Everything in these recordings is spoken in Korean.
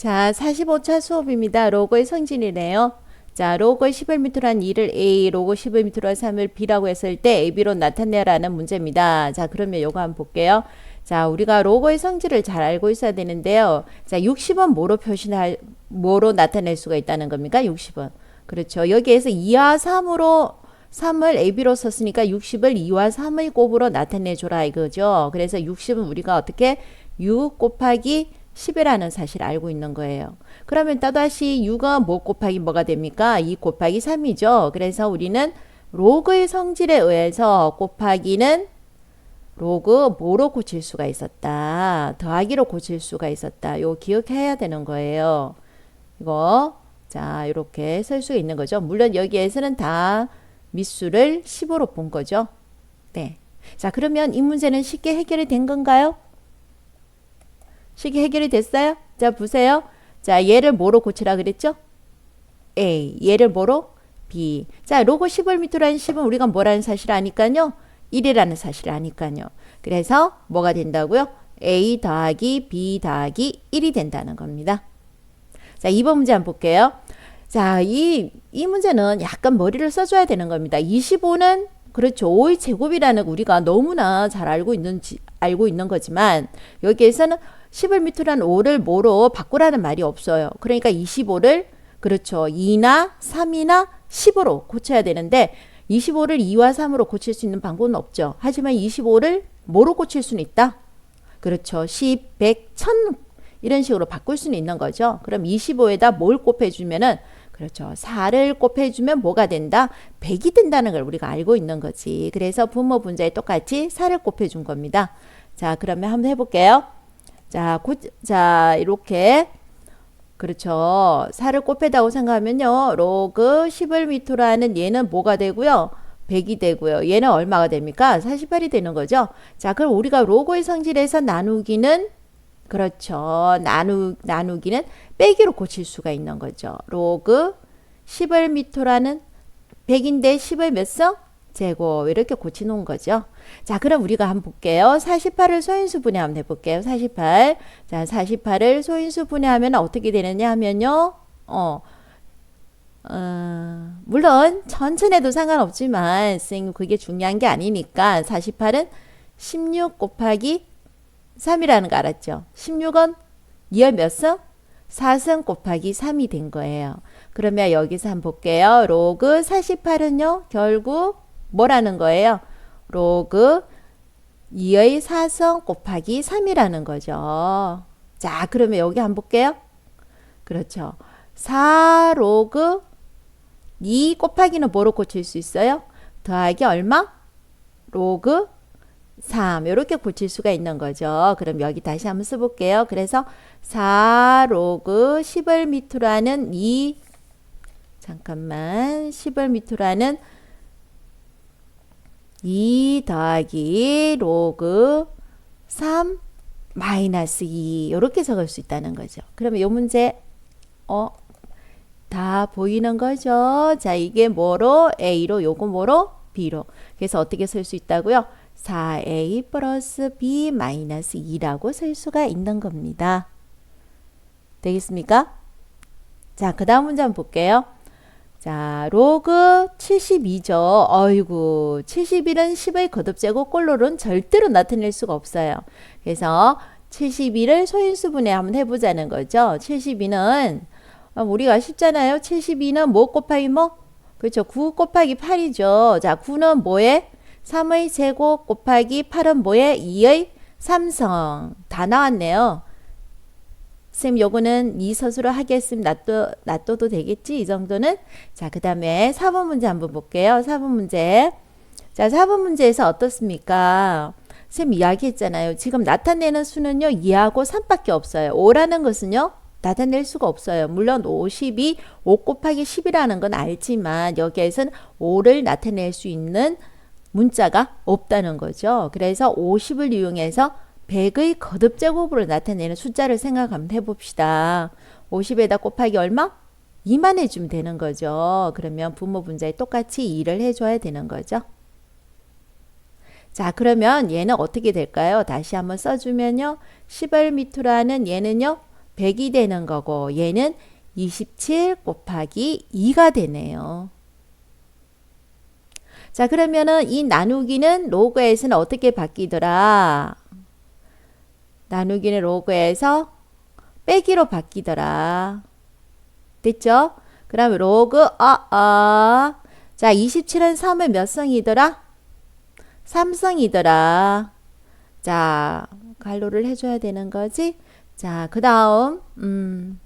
자, 45차 수업입니다. 로그의 성질이네요. 자, 로그 11m란 2를 A, 로그 11m란 3을 B라고 했을 때 AB로 나타내라는 문제입니다. 자, 그러면 요거 한번 볼게요. 자, 우리가 로그의 성질을 잘 알고 있어야 되는데요. 자, 60은 뭐로 나타낼 수가 있다는 겁니까? 60은. 그렇죠. 여기에서 2와 3을 AB로 썼으니까 60을 2와 3의 곱으로 나타내줘라 이거죠. 그래서 60은 우리가 어떻게 6 곱하기 10이라는 사실을 알고 있는 거예요. 그러면 또다시 6은 뭐 곱하기 뭐가 됩니까? 2 곱하기 3이죠. 그래서 우리는 로그의 성질에 의해서 곱하기는 로그 뭐로 고칠 수가 있었다. 더하기로 고칠 수가 있었다. 이거 기억해야 되는 거예요. 이거 자 이렇게 쓸 수 있는 거죠. 물론 여기에서는 다 밑수를 10으로 본 거죠. 네. 자 그러면 이 문제는 쉽게 해결이 된 건가요? 쉽게 해결이 됐어요? 자 보세요. 자 얘를 뭐로 고치라 그랬죠? A. 얘를 뭐로? B. 자 로그 10m라는 10은 우리가 뭐라는 사실을 아니까요? 1이라는 사실을 아니까요. 그래서 뭐가 된다고요? A 더하기 B 더하기 1이 된다는 겁니다. 자 2번 문제 한번 볼게요. 자 이 문제는 약간 머리를 써줘야 되는 겁니다. 25는 그렇죠. 5의 제곱이라는 우리가 너무나 잘 알고 있는 거지만 여기에서는 11m란 5를 뭐로 바꾸라는 말이 없어요. 그러니까 25를 그렇죠. 2나 3이나 10으로 고쳐야 되는데 25를 2와 3으로 고칠 수 있는 방법은 없죠. 하지만 25를 뭐로 고칠 수는 있다. 그렇죠. 10, 100, 1000 이런 식으로 바꿀 수는 있는 거죠. 그럼 25에다 뭘 곱해주면은 그렇죠. 4를 곱해주면 뭐가 된다? 100이 된다는 걸 우리가 알고 있는 거지. 그래서 분모 분자에 똑같이 4를 곱해준 겁니다. 자, 그러면 한번 해볼게요. 자, 이렇게 그렇죠. 4를 곱해다고 생각하면요. 로그 11m라는 얘는 뭐가 되고요? 100이 되고요. 얘는 얼마가 됩니까? 48이 되는 거죠. 자, 그럼 우리가 로그의 성질에서 나누기는 그렇죠. 나누기는 빼기로 고칠 수가 있는 거죠. 로그 11m라는 100인데 10을 몇 성? 제곱 이렇게 고치놓은 거죠. 자 그럼 우리가 한번 볼게요. 48을 소인수 분해 한번 해볼게요. 48. 자 48을 소인수 분해하면 어떻게 되느냐 하면요. 물론 천천히 해도 상관없지만 선생님 그게 중요한 게 아니니까 48은 16 곱하기 3이라는 거 알았죠? 16은 2열 몇 성? 4성 곱하기 3이 된 거예요. 그러면 여기서 한번 볼게요. 로그 48은요. 결국 뭐라는 거예요? 로그 2의 4성 곱하기 3이라는 거죠. 자 그러면 여기 한번 볼게요. 그렇죠. 4 로그 2 곱하기는 뭐로 고칠 수 있어요? 더하기 얼마? 로그 3 이렇게 고칠 수가 있는 거죠. 그럼 여기 다시 한번 써볼게요. 그래서 4 로그 11m라는 11m라는 2 더하기 로그 3 마이너스 2 이렇게 적을 수 있다는 거죠. 그러면 이 문제 다 보이는 거죠. 자 이게 뭐로? A로 요거 뭐로? B로. 그래서 어떻게 쓸 수 있다고요? 4A 플러스 B 마이너스 2라고 쓸 수가 있는 겁니다. 되겠습니까? 자, 그 다음 문제 한번 볼게요. 자, 로그 72죠. 어이구, 71은 10의 거듭제곱 꼴로는 절대로 나타낼 수가 없어요. 그래서 71을 소인수분해 한번 해보자는 거죠. 72는 우리가 쉽잖아요. 72는 뭐 곱하기 뭐? 그렇죠. 9 곱하기 8이죠. 자, 9는 뭐에? 3의 제곱 곱하기 8은 뭐에? 2의 3성. 다 나왔네요. 쌤 요거는 이 서술로 하겠으면 놔둬도 되겠지? 이 정도는? 자, 그 다음에 4번 문제 한번 볼게요. 4번 문제. 자, 4번 문제에서 어떻습니까? 쌤 이야기했잖아요. 지금 나타내는 수는요. 2하고 3밖에 없어요. 5라는 것은요. 나타낼 수가 없어요. 물론 50이 5 곱하기 10이라는 건 알지만 여기에서는 5를 나타낼 수 있는 문자가 없다는 거죠. 그래서 50을 이용해서 100의 거듭제곱으로 나타내는 숫자를 생각 한번 해봅시다. 50에다 곱하기 얼마? 2만 해주면 되는 거죠. 그러면 분모 분자에 똑같이 2를 해줘야 되는 거죠. 자 그러면 얘는 어떻게 될까요? 다시 한번 써주면요. 11m라는 얘는요. 100이 되는 거고 얘는 27 곱하기 2가 되네요. 자, 그러면은 이 나누기는 로그에서는 어떻게 바뀌더라? 나누기는 로그에서 빼기로 바뀌더라. 됐죠? 그럼 로그 자, 27은 3의 몇 성이더라? 3성이더라. 자, 갈로를 해줘야 되는 거지? 자, 그 다음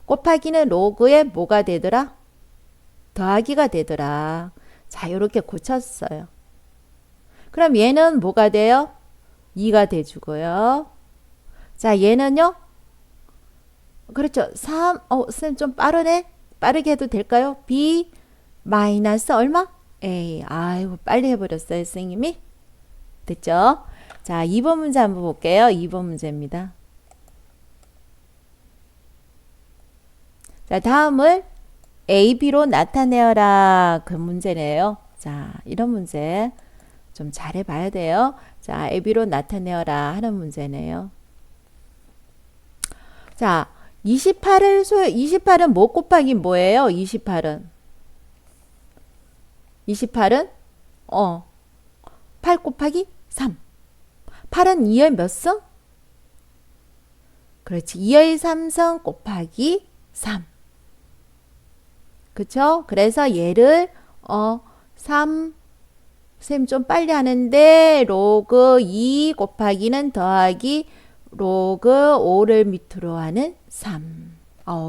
곱하기는 로그에 뭐가 되더라? 더하기가 되더라. 자, 요렇게 고쳤어요. 그럼 얘는 뭐가 돼요? 2가 돼주고요. 자, 얘는요? 그렇죠. 3, 쌤 좀 빠르네? 빠르게 해도 될까요? B 마이너스 얼마? A. 아이고, 빨리 해버렸어요, 선생님이. 됐죠? 자, 2번 문제 한번 볼게요. 2번 문제입니다. 자, 다음을 A, B로 나타내어라. 그 문제네요. 자, 이런 문제 좀 잘해봐야 돼요. 자, A, B로 나타내어라 하는 문제네요. 자, 28은 뭐 곱하기 뭐예요? 28은 8 곱하기 3. 8은 2의 몇 성? 그렇지. 2의 3성 곱하기 3. 그쵸? 그래서 얘를 3, 쌤 좀 빨리 하는데 로그 2 곱하기는 더하기 로그 5를 밑으로 하는 3.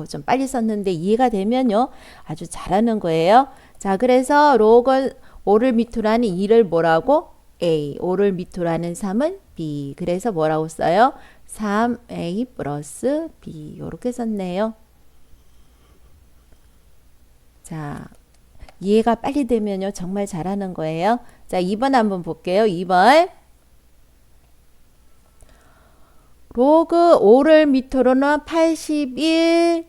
좀 빨리 썼는데 이해가 되면요. 아주 잘하는 거예요. 자, 그래서 로그 5를 밑으로 하는 2를 뭐라고? A. 5를 밑으로 하는 3은 B. 그래서 뭐라고 써요? 3A 플러스 B. 이렇게 썼네요. 자, 이해가 빨리 되면요. 정말 잘하는 거예요. 자, 2번 한번 볼게요. 2번. 로그 5를 밑으로는 81.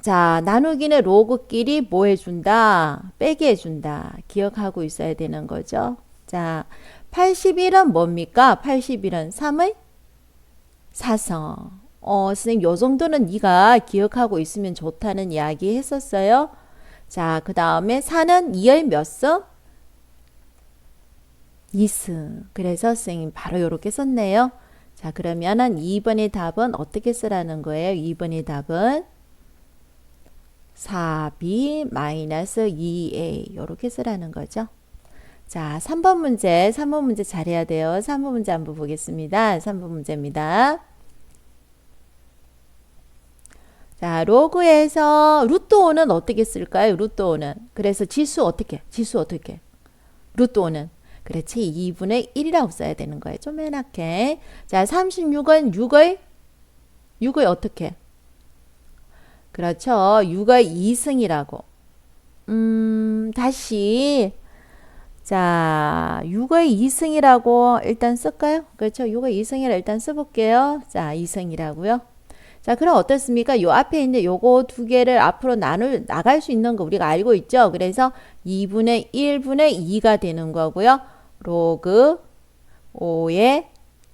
자, 나누기는 로그끼리 뭐 해준다? 빼기 해준다. 기억하고 있어야 되는 거죠. 자, 81은 뭡니까? 81은 3의 4성. 선생님, 요 정도는 네가 기억하고 있으면 좋다는 이야기 했었어요. 자, 그 다음에 4는 2의 몇 성? 2승. 그래서 선생님 바로 이렇게 썼네요. 자, 그러면은 2번의 답은 어떻게 쓰라는 거예요? 2번의 답은 4B 마이너스 2A 이렇게 쓰라는 거죠. 자, 3번 문제 잘해야 돼요. 3번 문제 한번 보겠습니다. 3번 문제입니다. 자, 로그에서 루트 5는 어떻게 쓸까요? 루트 5는. 그래서 지수 어떻게? 루트 5는. 그렇지. 2분의 1이라고 써야 되는 거예요. 좀 해놨게. 자, 36은 6의 어떻게? 그렇죠. 6의 2승이라고. 다시. 자, 6의 2승이라고 일단 쓸까요? 그렇죠. 6의 2승이라 일단 써볼게요. 자, 2승이라고요. 자, 그럼 어떻습니까? 요 앞에 있는 요거 두 개를 앞으로 나갈 수 있는 거 우리가 알고 있죠? 그래서 2분의 1분의 2가 되는 거고요. 로그 5의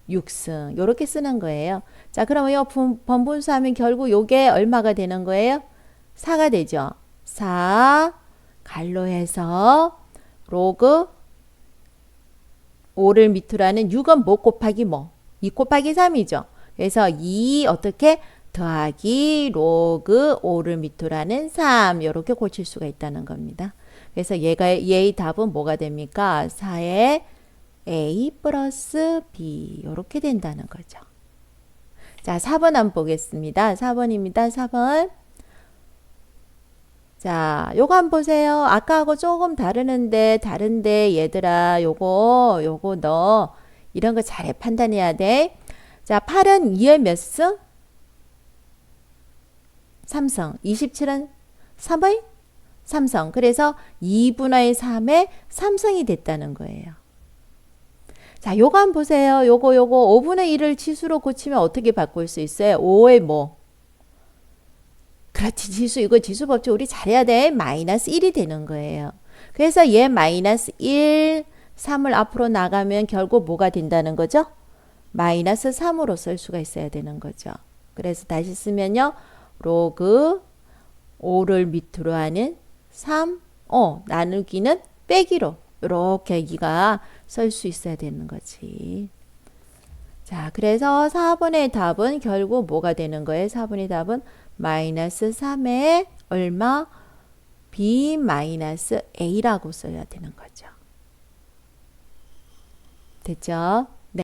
6승. 요렇게 쓰는 거예요. 자, 그러면 요 번분수하면 결국 요게 얼마가 되는 거예요? 4가 되죠. 4 갈로해서 로그 5를 밑으로 하는 6은 뭐 곱하기 뭐? 2 곱하기 3이죠. 그래서 2 어떻게? 더하기 로그 5를 밑으로 하는 3 이렇게 고칠 수가 있다는 겁니다. 그래서 얘의 답은 뭐가 됩니까? 4의 A 플러스 B 이렇게 된다는 거죠. 자, 4번 한번 보겠습니다. 4번입니다. 4번. 자, 요거 한번 보세요. 아까하고 조금 다른데 얘들아 요거 너 이런 거 잘 판단해야 돼. 자, 8은 2의 몇 승? 3성. 27은 3의 3성. 그래서 2분의 3의 3성이 됐다는 거예요. 자, 요거 한번 보세요. 요거 5분의 1을 지수로 고치면 어떻게 바꿀 수 있어요? 5의 뭐? 그렇지. 지수. 이거 지수 법칙 우리 잘해야 돼. 마이너스 1이 되는 거예요. 그래서 얘 마이너스 1, 3을 앞으로 나가면 결국 뭐가 된다는 거죠? 마이너스 3으로 쓸 수가 있어야 되는 거죠. 그래서 다시 쓰면요. 로그 5를 밑으로 하는 3, 나누기는 빼기로 이렇게 여기가 쓸 수 있어야 되는 거지. 자, 그래서 4번의 답은 결국 뭐가 되는 거예요? 4번의 답은 마이너스 3에 얼마? B 마이너스 A라고 써야 되는 거죠. 됐죠?